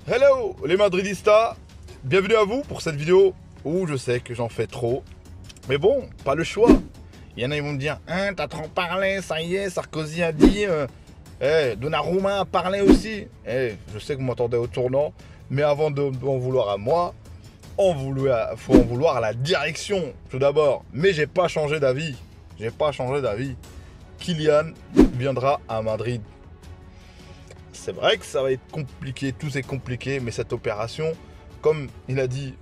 Hello les Madridistas, bienvenue à vous pour cette vidéo où je sais que j'en fais trop. Mais bon, pas le choix. Il y en a qui vont me dire, hein, t'as trop parlé, ça y est, Sarkozy a dit, Donnarumma a parlé aussi. Je sais que vous m'entendez au tournant, mais avant d'en vouloir à moi, faut en vouloir à la direction tout d'abord. Mais j'ai pas changé d'avis. Kylian viendra à Madrid. C'est vrai que ça va être compliqué, tout est compliqué, mais cette opération, comme il a dit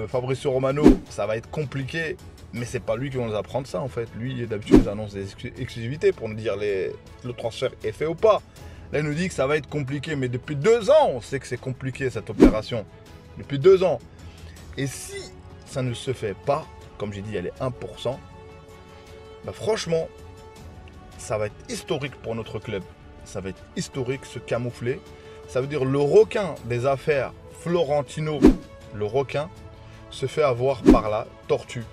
Fabrizio Romano, ça va être compliqué, mais c'est pas lui qui va nous apprendre ça en fait. Lui, d'habitude, il annonce des exclusivités pour nous dire le transfert est fait ou pas. Là, il nous dit que ça va être compliqué, mais depuis 2 ans, on sait que c'est compliqué cette opération. Depuis 2 ans. Et si ça ne se fait pas, comme j'ai dit, elle est 1%, bah franchement, ça va être historique pour notre club. Ça va être historique, se camoufler. Ça veut dire le requin des affaires, Florentino, le requin, se fait avoir par la tortue,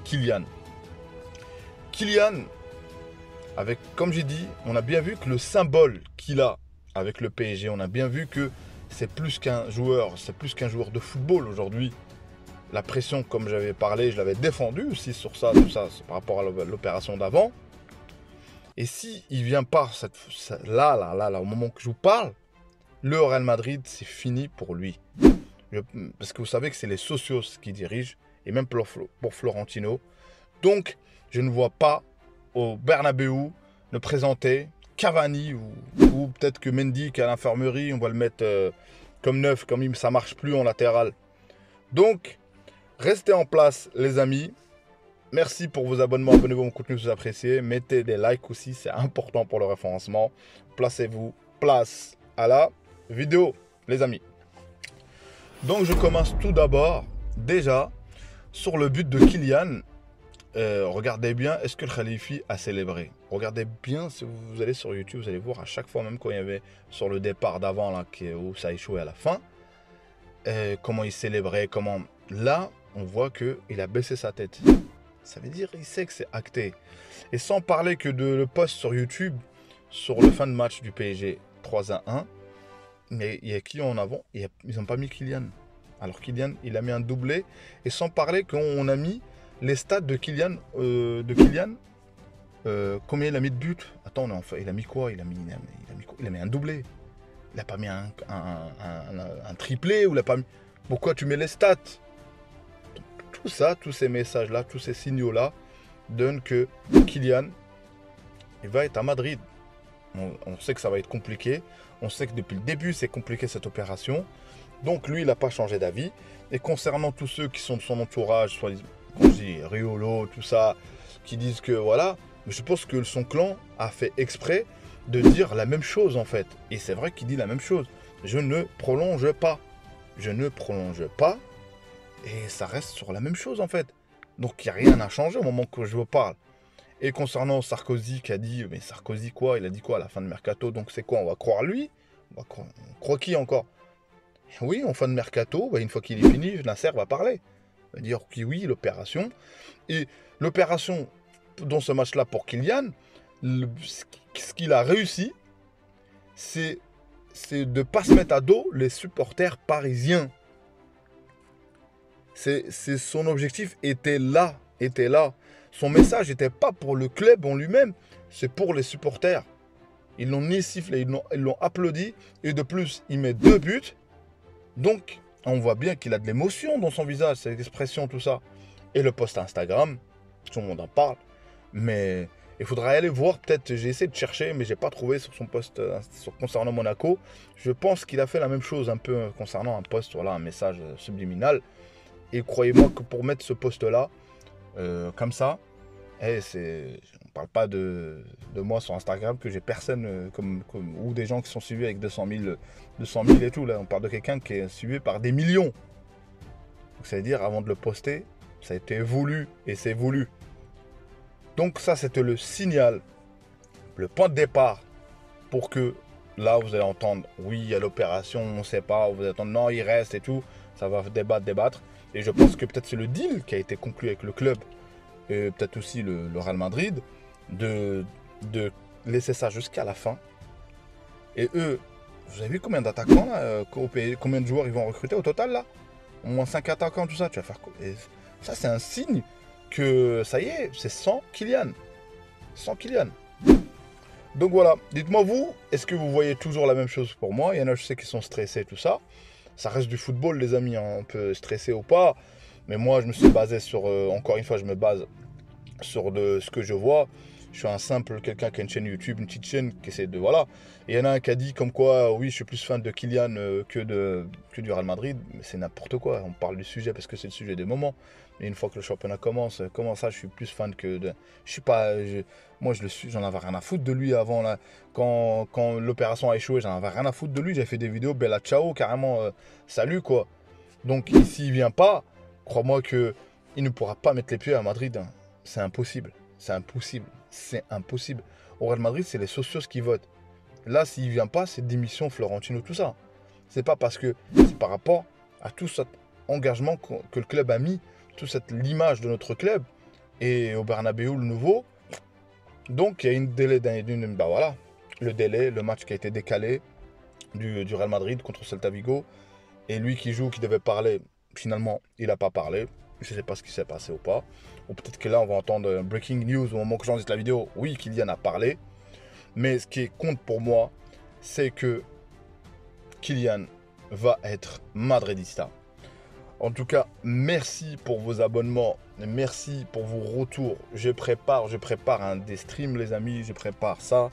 Kylian. Kylian, avec, comme j'ai dit, on a bien vu que le symbole qu'il a avec le PSG, on a bien vu que c'est plus qu'un joueur de football aujourd'hui. La pression, comme j'avais parlé, je l'avais défendu aussi sur ça, tout ça, par rapport à l'opération d'avant. Et si il vient pas là, au moment que je vous parle, le Real Madrid, c'est fini pour lui. Parce que vous savez que c'est les socios qui dirigent, et même pour Florentino. Donc, je ne vois pas au Bernabeu ne présenter Cavani ou peut-être que Mendy qui est à l'infirmerie, on va le mettre comme neuf, comme ça marche plus en latéral. Donc, restez en place les amis. Merci pour vos abonnements, abonnez-vous à mon contenu si vous appréciez. Mettez des likes aussi, c'est important pour le référencement. Placez-vous, place à la vidéo, les amis. Donc je commence tout d'abord, déjà, sur le but de Kylian. Regardez bien, est-ce que le Khalifi a célébré? Regardez bien, si vous allez sur YouTube, vous allez voir à chaque fois, même quand il y avait sur le départ d'avant, là, où ça a échoué à la fin, comment il célébrait, comment... Là, on voit qu'il a baissé sa tête. Ça veut dire qu'il sait que c'est acté. Et sans parler que de le post sur YouTube, sur le fin de match du PSG 3-1, mais il y a qui en avant? Ils n'ont pas mis Kylian. Alors Kylian, il a mis un doublé. Et sans parler qu'on a mis les stats de Kylian. Combien il a mis de buts? Attends, il a mis quoi? Il a mis un doublé. Il n'a pas mis un triplé. Ou il a pas mis... Pourquoi tu mets les stats? Tout ça, tous ces messages-là, tous ces signaux-là, donnent que Kylian, il va être à Madrid. On sait que ça va être compliqué. On sait que depuis le début, c'est compliqué cette opération. Donc lui, il n'a pas changé d'avis. Et concernant tous ceux qui sont de son entourage, soit quand je dis Riolo, tout ça, qui disent que voilà, je pense que son clan a fait exprès de dire la même chose en fait. Et c'est vrai qu'il dit la même chose. Je ne prolonge pas. Je ne prolonge pas. Et ça reste sur la même chose en fait. Donc il n'y a rien à changer au moment que je vous parle. Et concernant Sarkozy qui a dit, mais Sarkozy quoi? Il a dit quoi à la fin de Mercato? Donc c'est quoi? On va croire lui? On croit qui encore? Oui, en fin de Mercato, une fois qu'il est fini, Nasser va parler. Il va dire que oui, l'opération. Et l'opération dans ce match-là pour Kylian, ce qu'il a réussi, c'est de ne pas se mettre à dos les supporters parisiens. Son objectif était là. Son message n'était pas pour le club en lui-même, c'est pour les supporters. Ils l'ont ni sifflé, ils l'ont applaudi. Et de plus, il met 2 buts. Donc, on voit bien qu'il a de l'émotion dans son visage, cette expression, tout ça. Et le post Instagram, tout le monde en parle. Mais il faudra aller voir, peut-être, j'ai essayé de chercher, mais j'ai pas trouvé sur son post concernant Monaco. Je pense qu'il a fait la même chose un peu concernant un post, voilà, un message subliminal. Et croyez-moi que pour mettre ce post-là, comme ça, on ne parle pas de moi sur Instagram, que j'ai personne ou des gens qui sont suivis avec 200 000 et tout. Là, on parle de quelqu'un qui est suivi par des millions. Donc, ça veut dire, avant de le poster, ça a été voulu et c'est voulu. Donc ça, c'était le signal, le point de départ pour que là, vous allez entendre, oui, il y a l'opération, on ne sait pas, vous allez entendre, non, il reste et tout. Ça va débattre. Et je pense que peut-être c'est le deal qui a été conclu avec le club, et peut-être aussi le Real Madrid, de laisser ça jusqu'à la fin. Et eux, Vous avez vu combien d'attaquants là au PSG, combien de joueurs ils vont recruter au total là? Au moins 5 attaquants, tout ça, tu vas faire quoi? Et ça, c'est un signe que ça y est, c'est sans Kylian. Sans Kylian. Donc voilà, dites-moi vous, est-ce que vous voyez toujours la même chose pour moi? Il y en a, je sais, qui sont stressés, tout ça. Ça reste du football, les amis, hein. On peut stresser ou pas. Mais moi, je me suis basé sur, encore une fois, je me base sur ce que je vois. Je suis un simple quelqu'un qui a une chaîne YouTube, une petite chaîne qui essaie de... Voilà. Et il y en a un qui a dit comme quoi, oui, je suis plus fan de Kylian que du Real Madrid. Mais c'est n'importe quoi. On parle du sujet parce que c'est le sujet des moments. Et une fois que le championnat commence, comment ça, je suis plus fan que de... Je suis pas... moi, je le suis, j'en avais rien à foutre de lui avant. Là. Quand l'opération a échoué, j'en avais rien à foutre de lui. J'ai fait des vidéos, Bella Ciao, carrément, salut, quoi. Donc, s'il vient pas, crois-moi que il ne pourra pas mettre les pieds à Madrid. Hein. C'est impossible. C'est impossible. C'est impossible. Au Real Madrid, c'est les socios qui votent. Là, s'il vient pas, c'est démission Florentino, tout ça. C'est pas parce que c'est par rapport à tout cet engagement que le club a mis, toute l'image de notre club et au Bernabéu le nouveau. Donc il y a une délai bah voilà, le délai, le match qui a été décalé du Real Madrid contre Celta Vigo et lui qui joue, qui devait parler, finalement il n'a pas parlé. Je ne sais pas ce qui s'est passé ou pas. Ou peut-être que là, on va entendre breaking news au moment que j'enregistre la vidéo. Oui, Kylian a parlé. Mais ce qui compte pour moi, c'est que Kylian va être madridista. En tout cas, merci pour vos abonnements. Merci pour vos retours. Je prépare des streams, les amis. Je prépare ça.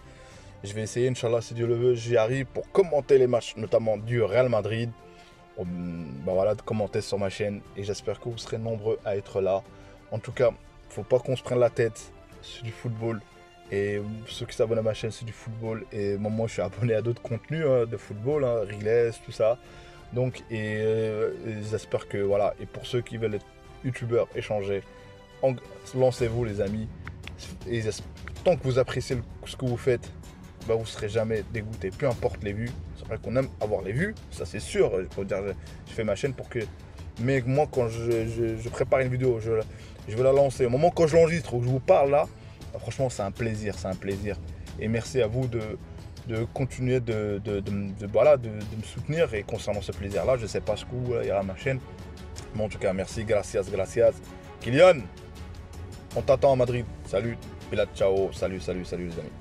Je vais essayer, Inch'Allah, si Dieu le veut, j'y arrive pour commenter les matchs, notamment du Real Madrid. Bah voilà, de commenter sur ma chaîne et j'espère que vous serez nombreux à être là. En tout cas, faut pas qu'on se prenne la tête, c'est du football et ceux qui s'abonnent à ma chaîne c'est du football et moi je suis abonné à d'autres contenus de football, Riles, tout ça. Donc j'espère que voilà, et pour ceux qui veulent être youtubeurs, échanger, lancez-vous les amis et tant que vous appréciez ce que vous faites, bah vous serez jamais dégoûté, peu importe les vues. C'est vrai qu'on aime avoir les vues, ça c'est sûr. Je fais ma chaîne pour que. Mais moi, quand je prépare une vidéo, je vais la lancer. Au moment quand je l'enregistre ou que je vous parle là, bah, franchement, c'est un plaisir, c'est un plaisir. Et merci à vous de continuer de me soutenir. Et concernant ce plaisir-là, je ne sais pas ce coup il y aura ma chaîne. Mais en tout cas, merci, gracias. Kylian, on t'attend à Madrid. Salut, Bella Ciao, salut les amis.